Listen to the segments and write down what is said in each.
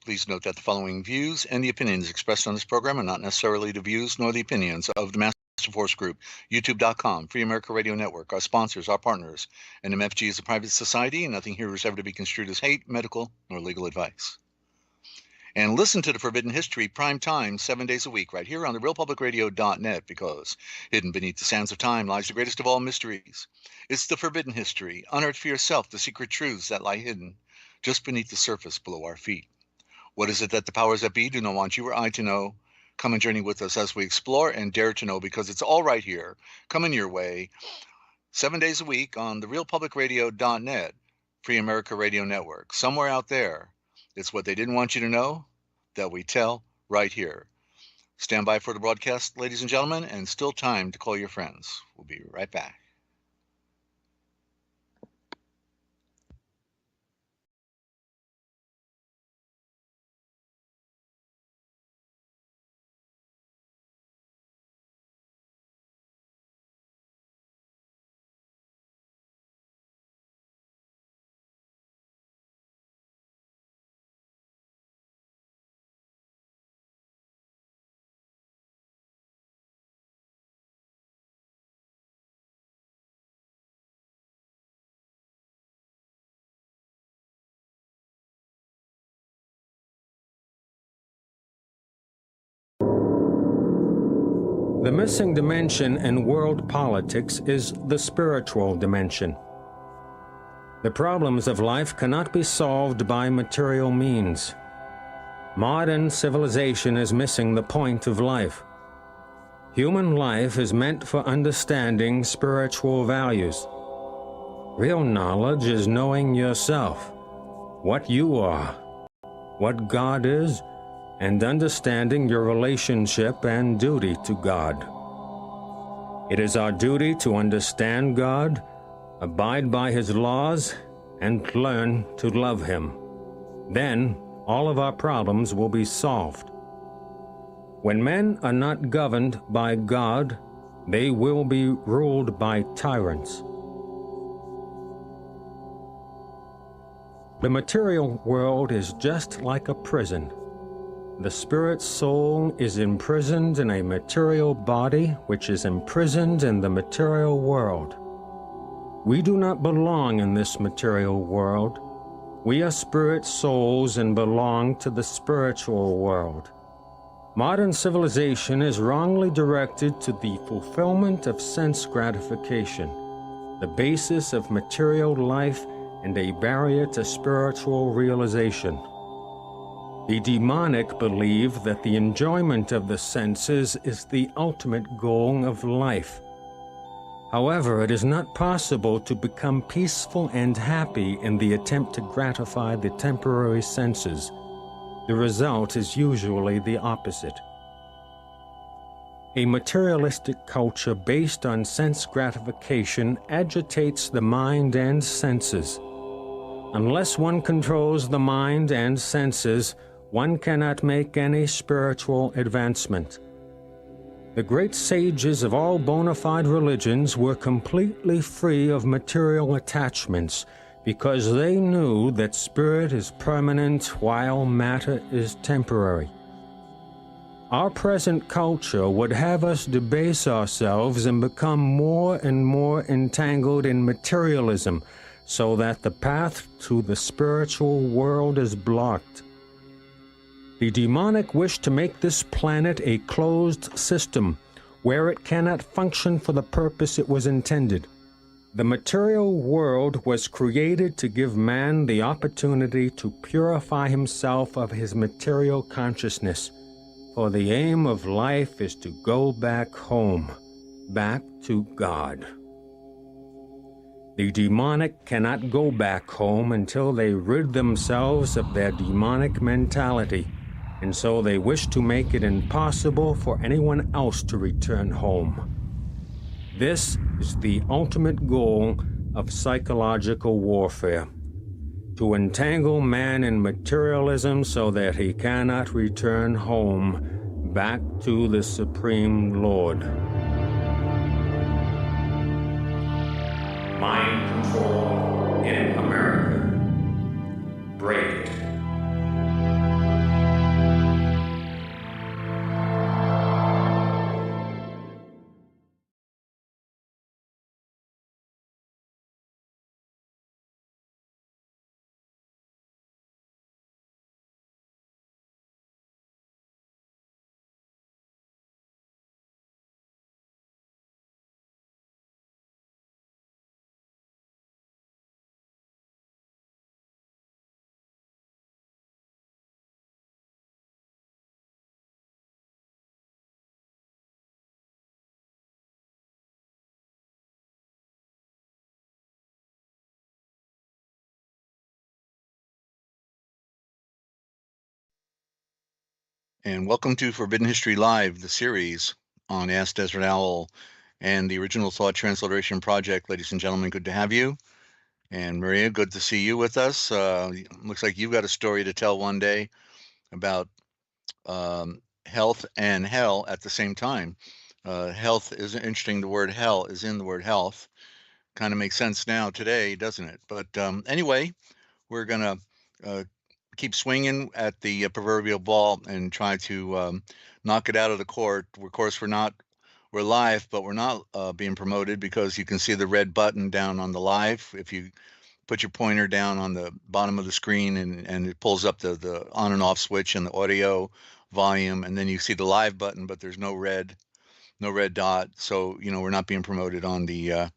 Please note that the following views and the opinions expressed on this program are not necessarily the views nor the opinions of the Master Force Group, YouTube.com, Free America Radio Network, our sponsors, our partners, and MFG is a private society, and nothing here is ever to be construed as hate, medical, nor legal advice. And listen to the Forbidden History prime time 7 days a week right here on therealpublicradio.net, because hidden beneath the sands of time lies the greatest of all mysteries. It's the Forbidden History. Unearth for yourself the secret truths that lie hidden just beneath the surface below our feet. What is it that the powers that be do not want you or I to know? Come and journey with us as we explore and dare to know, because it's all right here, coming your way 7 days a week on therealpublicradio.net, Free America Radio Network. Somewhere out there, it's what they didn't want you to know that we tell right here. Stand by for the broadcast, ladies and gentlemen, and still time to call your friends. We'll be right back. The missing dimension in world politics is the spiritual dimension. The problems of life cannot be solved by material means. Modern civilization is missing the point of life. Human life is meant for understanding spiritual values. Real knowledge is knowing yourself, what you are, what God is, and understanding your relationship and duty to God. It is our duty to understand God, abide by His laws, and learn to love Him. Then all of our problems will be solved. When men are not governed by God, they will be ruled by tyrants. The material world is just like a prison. The spirit soul is imprisoned in a material body which is imprisoned in the material world. We do not belong in this material world. We are spirit souls and belong to the spiritual world. Modern civilization is wrongly directed to the fulfillment of sense gratification, the basis of material life and a barrier to spiritual realization. The demonic believe that the enjoyment of the senses is the ultimate goal of life. However, it is not possible to become peaceful and happy in the attempt to gratify the temporary senses. The result is usually the opposite. A materialistic culture based on sense gratification agitates the mind and senses. Unless one controls the mind and senses, one cannot make any spiritual advancement. The great sages of all bona fide religions were completely free of material attachments because they knew that spirit is permanent while matter is temporary. Our present culture would have us debase ourselves and become more and more entangled in materialism, so that the path to the spiritual world is blocked. The demonic wish to make this planet a closed system where it cannot function for the purpose it was intended. The material world was created to give man the opportunity to purify himself of his material consciousness, for the aim of life is to go back home, back to God. The demonic cannot go back home until they rid themselves of their demonic mentality, and so they wish to make it impossible for anyone else to return home. This is the ultimate goal of psychological warfare, to entangle man in materialism so that he cannot return home back to the Supreme Lord. Mind control in America. Break it. And welcome to Forbidden History Live, the series on Ask Dezert-Owl and the Original Thought Transliteration Project. Ladies and gentlemen, good to have you. And Maria, good to see you with us. Looks like you've got a story to tell one day about health and hell at the same time. Health is interesting. The word hell is in the word health. Kind of makes sense now today, doesn't it? But anyway, we're going to keep swinging at the proverbial ball and try to knock it out of the court. Of course, we're live, but we're not being promoted because you can see the red button down on the live. If you put your pointer down on the bottom of the screen and it pulls up the on and off switch and the audio volume, and then you see the live button, but there's no red dot. So, we're not being promoted on the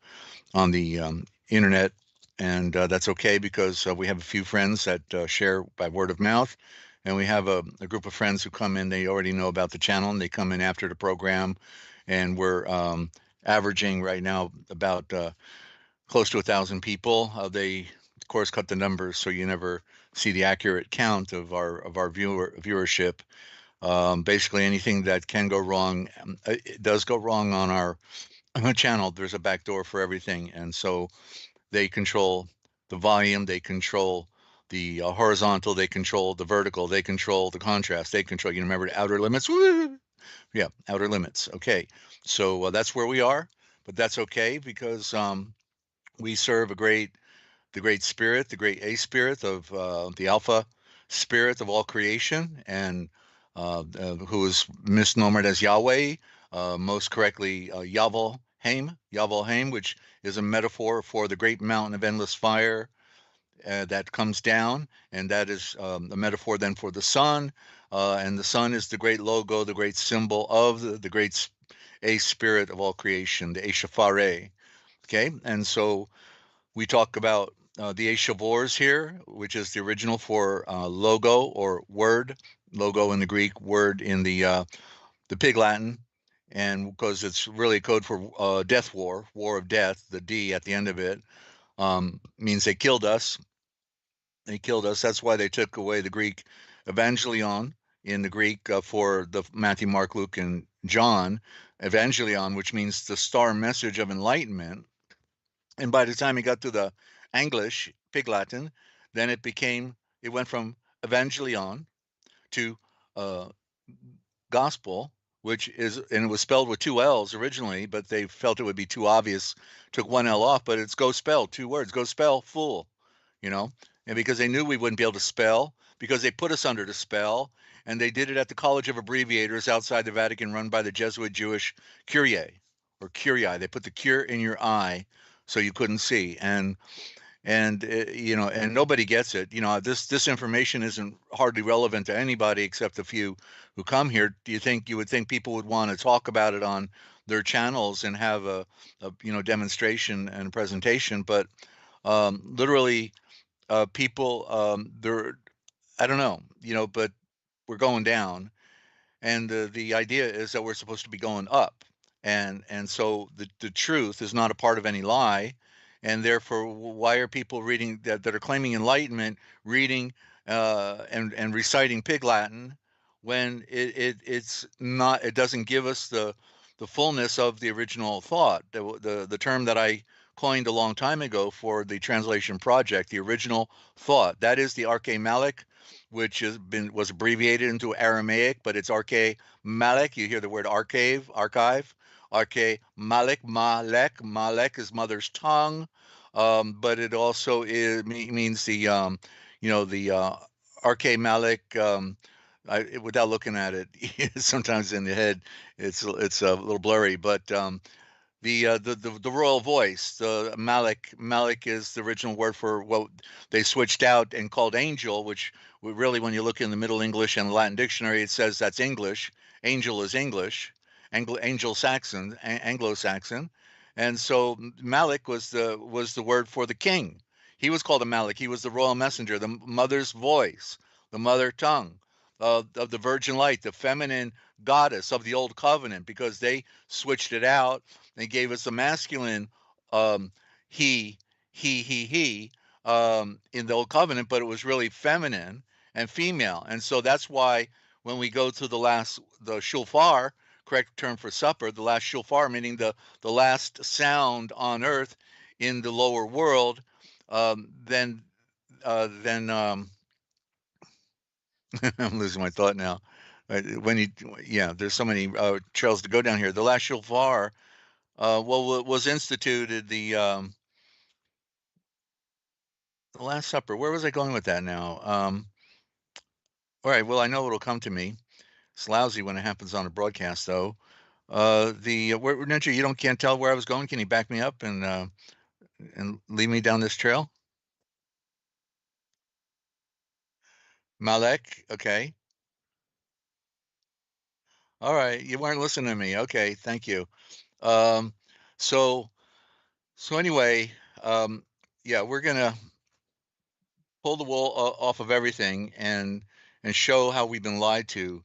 internet, and that's okay because we have a few friends that share by word of mouth, and we have a group of friends who come in. They already know about the channel, and they come in after the program, and we're averaging right now about close to 1,000 people. They, of course, cut the numbers, so you never see the accurate count of our viewership. Basically, anything that can go wrong, it does go wrong on our channel. There's a back door for everything, and so they control the volume, they control the horizontal, they control the vertical, they control the contrast, they control, remember the outer limits? Woo! Yeah, outer limits. Okay, so that's where we are, but that's okay because we serve the great spirit, the great A spirit of the Alpha spirit of all creation, and who is misnomered as Yahweh, most correctly Yavalheim, which is a metaphor for the great mountain of endless fire that comes down, and that is a metaphor then for the sun, and the sun is the great logo, the great symbol of the great A spirit of all creation, the Eshafare. Okay, and so we talk about the Eshavors here, which is the original for logo or word, logo in the Greek, word in the Pig Latin, and because it's really a code for death war of death, the D at the end of it means they killed us. They killed us. That's why they took away the Greek evangelion in the Greek for the Matthew, Mark, Luke, and John. Evangelion, which means the star message of enlightenment. And by the time he got to the English, Pig Latin, then it went from evangelion to gospel, and it was spelled with two L's originally, but they felt it would be too obvious, took one L off, but it's go spell, two words, go spell, fool, and because they knew we wouldn't be able to spell, because they put us under the spell, and they did it at the College of Abbreviators outside the Vatican, run by the Jesuit Jewish Curie, or Curii. They put the cure in your eye so you couldn't see, and and nobody gets it. This information isn't hardly relevant to anybody except the few who come here. You would think people would want to talk about it on their channels and have a demonstration and presentation, but literally people I don't know, but we're going down, and the idea is that we're supposed to be going up, and so the truth is not a part of any lie, and therefore why are people reading that are claiming enlightenment reading and reciting Pig Latin when it's not, it doesn't give us the fullness of the original thought, the term that I coined a long time ago for the translation project, the original thought. That is the Arche Malik, which was abbreviated into Aramaic, but it's Arche Malik. You hear the word archive. Arche Malik, Malek is mother's tongue, but it also means the Arche Malik. Without looking at it, sometimes in the head, it's a little blurry, but the royal voice, the Malik is the original word for what they switched out and called angel, which really, when you look in the Middle English and the Latin dictionary, it says that's English. Angel is English, Anglo-Saxon, and so Malik was the word for the king. He was called a Malik. He was the royal messenger, the mother's voice, the mother tongue of the virgin light, the feminine goddess of the old covenant, because they switched it out. They gave us a masculine he in the old covenant, but it was really feminine and female. And so that's why when we go to the shofar, correct term for supper, the last shofar, meaning the last sound on earth in the lower world, then I'm losing my thought now. There's so many trails to go down here. The last shofar, was instituted the Last Supper. Where was I going with that now? All right, well, I know it'll come to me. It's lousy when it happens on a broadcast, though. Ninja, you can't tell where I was going. Can you back me up and lead me down this trail? Malek, okay. All right, you weren't listening to me. Okay, thank you. Um, so anyway, yeah, we're gonna pull the wool off of everything and show how we've been lied to,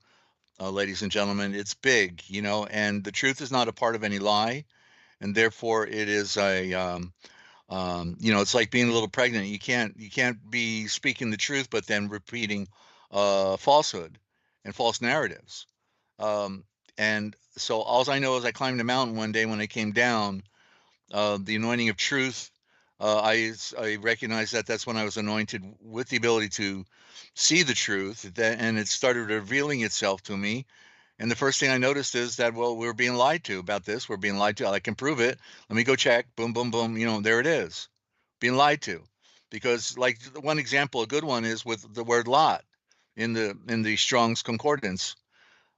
ladies and gentlemen. It's big, and the truth is not a part of any lie, and therefore it is it's like being a little pregnant. You can't be speaking the truth, but then repeating falsehood and false narratives. And so all I know is I climbed a mountain one day when I came down. The anointing of truth. I recognize that that's when I was anointed with the ability to see the truth, and it started revealing itself to me. And the first thing I noticed is that, well, we're being lied to about this. We're being lied to. I can prove it. Let me go check. Boom, boom, boom. There it is. Being lied to. Because, like, one example, a good one is with the word lot in the Strong's Concordance.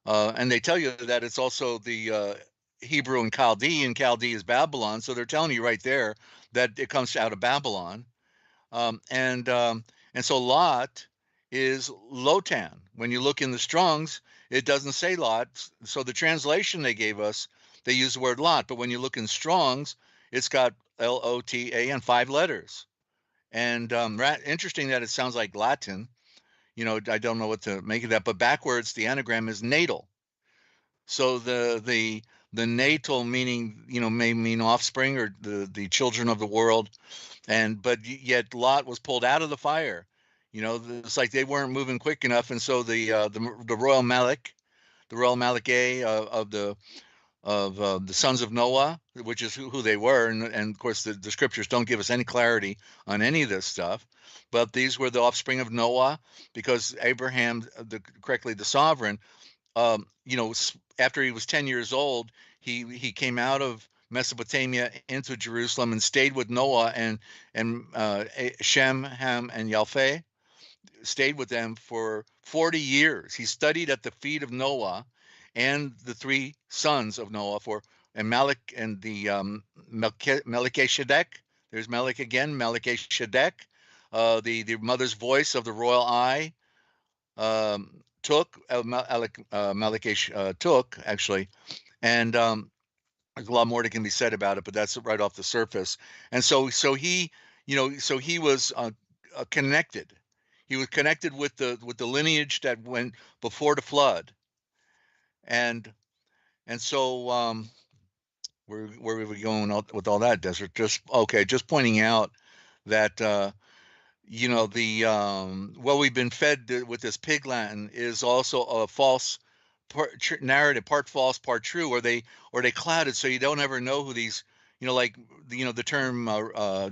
And they tell you that it's also the Hebrew and Chaldee is Babylon. So they're telling you right there that it comes out of Babylon. And so Lot is Lotan. When you look in the Strongs, it doesn't say Lot. So the translation they gave us, they use the word Lot. But when you look in Strongs, it's got Lotan, 5 letters. And interesting that it sounds like Latin. I don't know what to make of that. But backwards, the anagram is natal. So the natal meaning, may mean offspring or the children of the world. But yet Lot was pulled out of the fire. It's like they weren't moving quick enough, and so the royal Malek, the royal Malek of the sons of Noah, which is who they were, and of course the scriptures don't give us any clarity on any of this stuff, but these were the offspring of Noah, because Abraham, the sovereign, after he was 10 years old, he came out of Mesopotamia into Jerusalem and stayed with Noah and Shem, Ham, and Yalfeh, stayed with them for 40 years. He studied at the feet of Noah and the 3 sons of Noah, and Malek and the Melchizedek. There's Melech again, Melchizedek, the mother's voice of the royal eye. Took took actually, and there's a lot more that can be said about it, but that's right off the surface. And so he, he was connected. He was connected with the lineage that went before the flood, and so where were we going with all that, Desert? Just pointing out that what we've been fed with this pig Latin is also a false narrative, part false, part true, or they cloud it so you don't ever know who these, like the term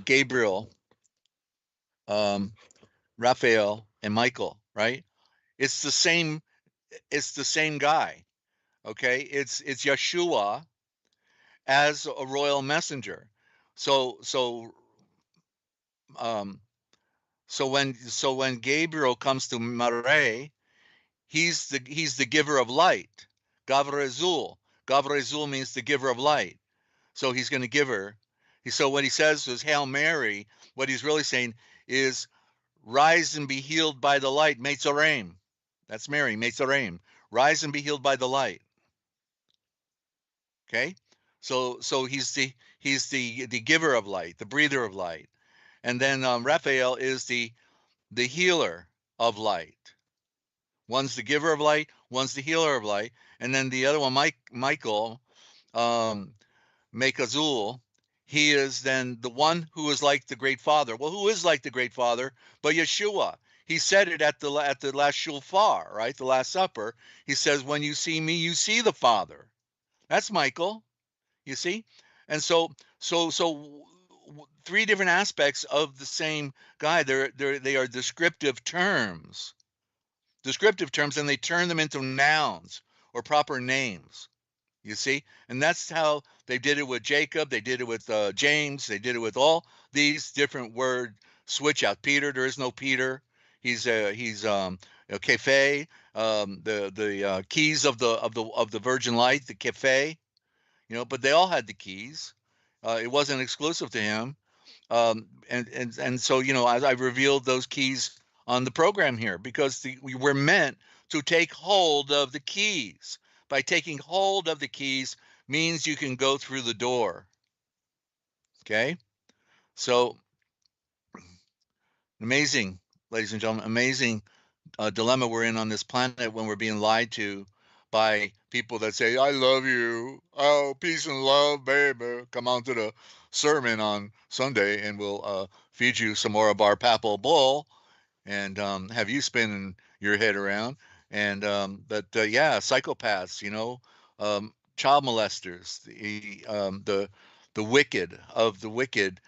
Gabriel, Raphael, and Michael, right? It's the same guy. Okay, it's Yeshua as a royal messenger. Um so when Gabriel comes to Mare, he's the giver of light. Gavrezul. Gavrezul means the giver of light. So he's going to give her. So what he says is Hail Mary. What he's really saying is rise and be healed by the light. Meitzoreim. That's Mary. Meitzoreim. Rise and be healed by the light. Okay. So he's the giver of light, the breather of light. And then Raphael is the healer of light. One's the giver of light, one's the healer of light, and then the other one, Michael, Mekazul, he is then the one who is like the great father. Well, who is like the great father but Yeshua? he said it at the last shulfar, right? The Last Supper. He says, "When you see me, you see the Father." That's Michael. You see, and so three different aspects of the same guy. They are descriptive terms, and they turn them into nouns or proper names. You see, and that's how they did it with Jacob. They did it with James. They did it with all these different word switch out. Peter, there is no Peter. He's Kefe, the keys of the virgin light, the Kefe. But they all had the keys. It wasn't exclusive to him. And so as I've revealed those keys on the program here, because we were meant to take hold of the keys. By taking hold of the keys means you can go through the door. Okay, so amazing, ladies and gentlemen, amazing dilemma we're in on this planet when we're being lied to by people that say, "I love you, oh, peace and love, baby, come on to the sermon on Sunday and we'll feed you some more of our papal bull and have you spinning your head around." And yeah, psychopaths, child molesters, the wicked of the wicked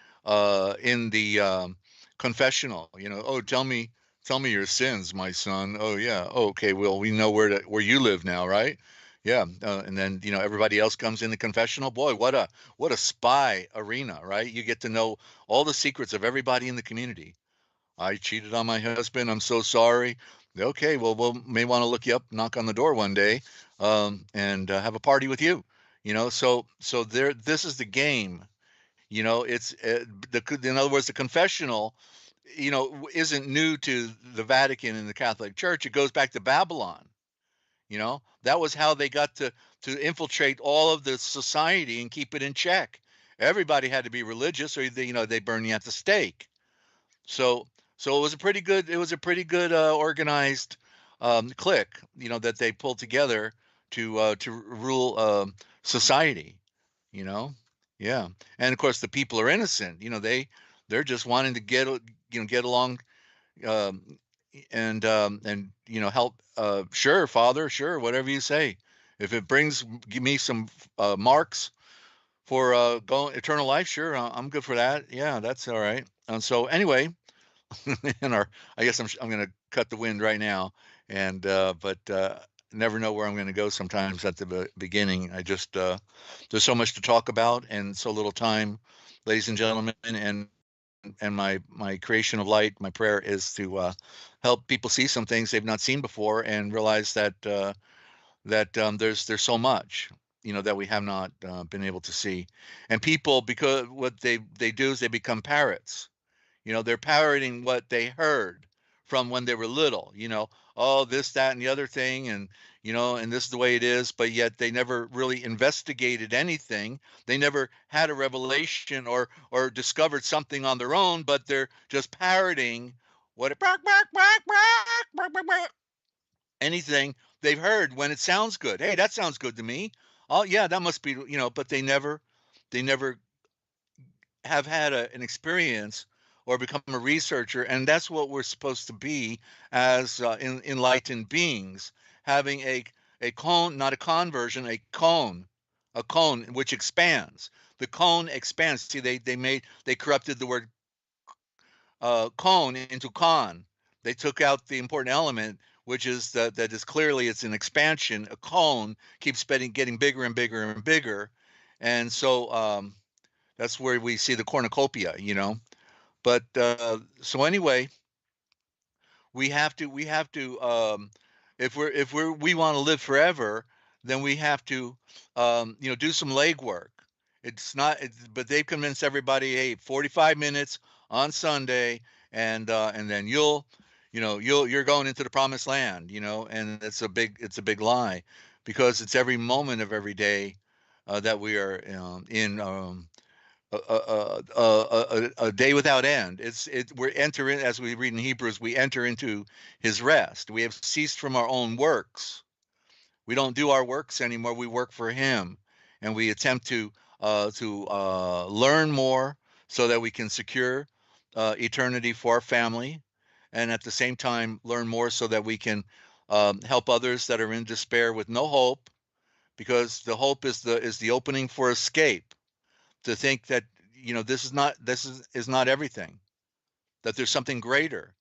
in the confessional. Oh, tell me your sins, my son. Oh yeah. Oh, okay. Well, we know where you live now, right? Yeah. And then everybody else comes in the confessional. Boy, what a spy arena, right? You get to know all the secrets of everybody in the community. I cheated on my husband. I'm so sorry. Okay, well, we may want to look you up, knock on the door one day, and have a party with you. So there. This is the game. It's in other words, the confessional, isn't new to the Vatican and the Catholic Church. It goes back to Babylon. That was how they got to infiltrate all of the society and keep it in check. Everybody had to be religious, or they burn you at the stake. So it was a pretty good organized clique, that they pulled together to rule society. You know, yeah, and of course the people are innocent. They're just wanting to get along, um, and help. Sure, Father, sure, whatever you say. If it give me some marks for going eternal life, sure, I'm good for that. Yeah, that's all right. And so anyway, I guess I'm going to cut the wind right now, and but never know where I'm going to go. Sometimes at the beginning, I just there's so much to talk about and so little time, ladies and gentlemen, and my creation of light, my prayer is to help people see some things they've not seen before and realize that there's so much that we have not been able to see, and people, because what they do is they become parrots. They're parroting what they heard from when they were little, oh, this, that, and the other thing. And this is the way it is. But yet they never really investigated anything. They never had a revelation or discovered something on their own, but they're just parroting anything they've heard when it sounds good. Hey, that sounds good to me. Oh yeah, that must be, but they never have had an experience or become a researcher, and that's what we're supposed to be as enlightened beings, having a cone, not a conversion, a cone which expands. The cone expands. See, they corrupted the word cone into con. They took out the important element, which is that is clearly it's an expansion. A cone keeps getting bigger and bigger and bigger, and so that's where we see the cornucopia, But so anyway, we have to if we want to live forever, then we have to do some legwork. But they've convinced everybody, hey, 45 minutes on Sunday, and then you're going into the promised land, and it's a big lie, because it's every moment of every day that we are in. A day without end. We're entering, as we read in Hebrews, we enter into his rest. We have ceased from our own works. We don't do our works anymore. We work for him, and we attempt to learn more so that we can secure eternity for our family, and at the same time learn more so that we can help others that are in despair with no hope, because the hope is the opening for escape. To think that this is not everything, that there's something greater.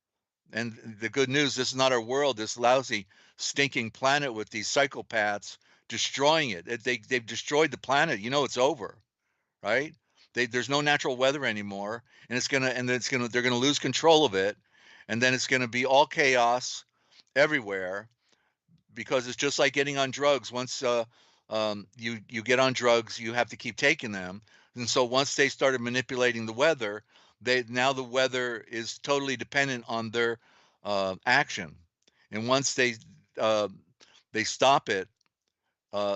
And the good news, this is not our world, this lousy, stinking planet with these psychopaths destroying it. They've destroyed the planet. It's over, right? There's no natural weather anymore, and they're gonna lose control of it, and then it's gonna be all chaos everywhere, because it's just like getting on drugs. Once you get on drugs, you have to keep taking them, and so once they started manipulating the weather, now the weather is totally dependent on their action, and once uh, they stop it,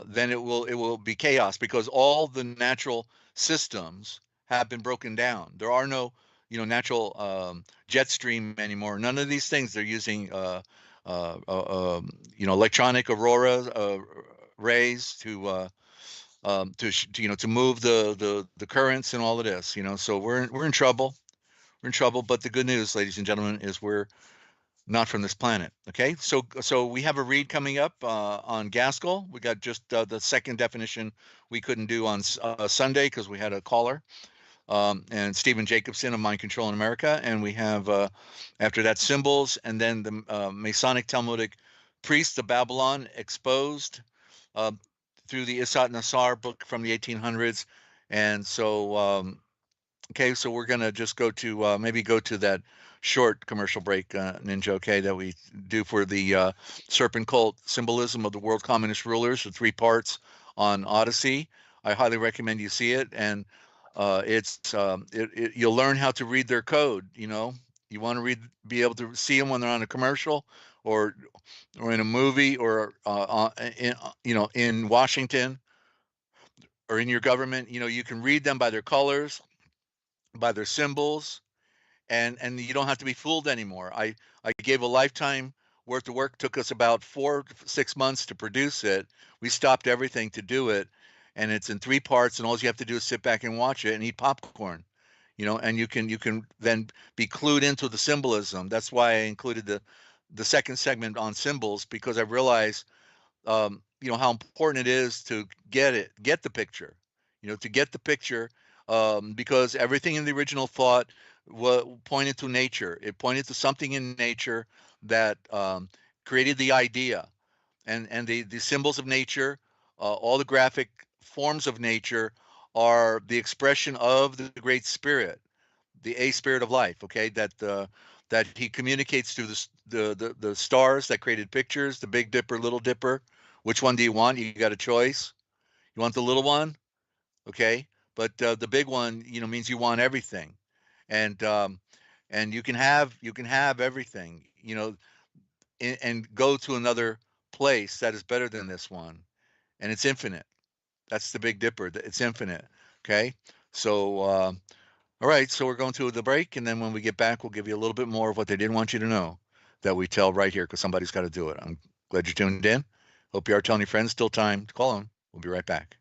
then it will be chaos, because all the natural systems have been broken down. There are no natural jet stream anymore. None of these things. They're using electronic aurora rays to move the currents and all of this. So we're in trouble. We're in trouble. But the good news, ladies and gentlemen, is we're not from this planet. Okay, so we have a read coming up on Gaskell. We got just the second definition we couldn't do on Sunday because we had a caller, and Stephen Jacobson of Mind Control in America, and we have after that symbols, and then the Masonic Talmudic priest of Babylon exposed uh, through the Isat Nassar book from the 1800s, and so okay, so we're gonna just go to maybe go to that short commercial break, Ninja, okay, that we do for the serpent cult symbolism of the world communist rulers, the 3 parts on Odyssey. I highly recommend you see it, and you'll learn how to read their code. You want to be able to see them when they're on a commercial, or in a movie, or in Washington, or in your government. You can read them by their colors, by their symbols, and you don't have to be fooled anymore. I gave a lifetime worth of work. Took us about 4-6 months to produce it. We stopped everything to do it, and it's in 3 parts, and all you have to do is sit back and watch it and eat popcorn. And you can then be clued into the symbolism. That's why I included the second segment on symbols, because I realized how important it is to get the picture, to get the picture, because everything in the original thought pointed to nature. It pointed to something in nature that created the idea, and the symbols of nature, all the graphic forms of nature are the expression of the Great Spirit, the A Spirit of life. Okay, that he communicates through the stars that created pictures, the Big Dipper, Little Dipper. Which one do you want? You got a choice. You want the little one, okay? But the big one, means you want everything, and you can have everything, and go to another place that is better than this one, and it's infinite. That's the Big Dipper. It's infinite. Okay, so all right, so we're going to the break, and then when we get back, we'll give you a little bit more of what they didn't want you to know that we tell right here, because somebody's got to do it. I'm glad you're tuned in. Hope you are telling your friends. Still time to call them. We'll be right back.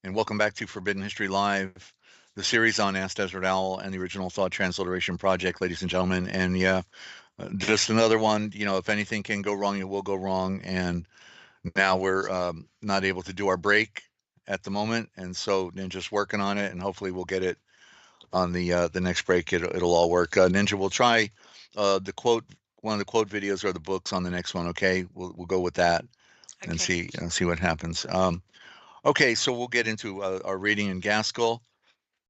And welcome back to Forbidden History Live, the series on Ask Dezert-Owl and the Original Thought Transliteration Project, ladies and gentlemen. And yeah, just another one. If anything can go wrong, it will go wrong. And now we're not able to do our break at the moment, and so Ninja's working on it, and hopefully we'll get it on the next break. It'll all work. Ninja, we'll try the quote, one of the quote videos or the books on the next one. Okay, we'll go with that and see what happens. Okay, so we'll get into our reading in Gaskell.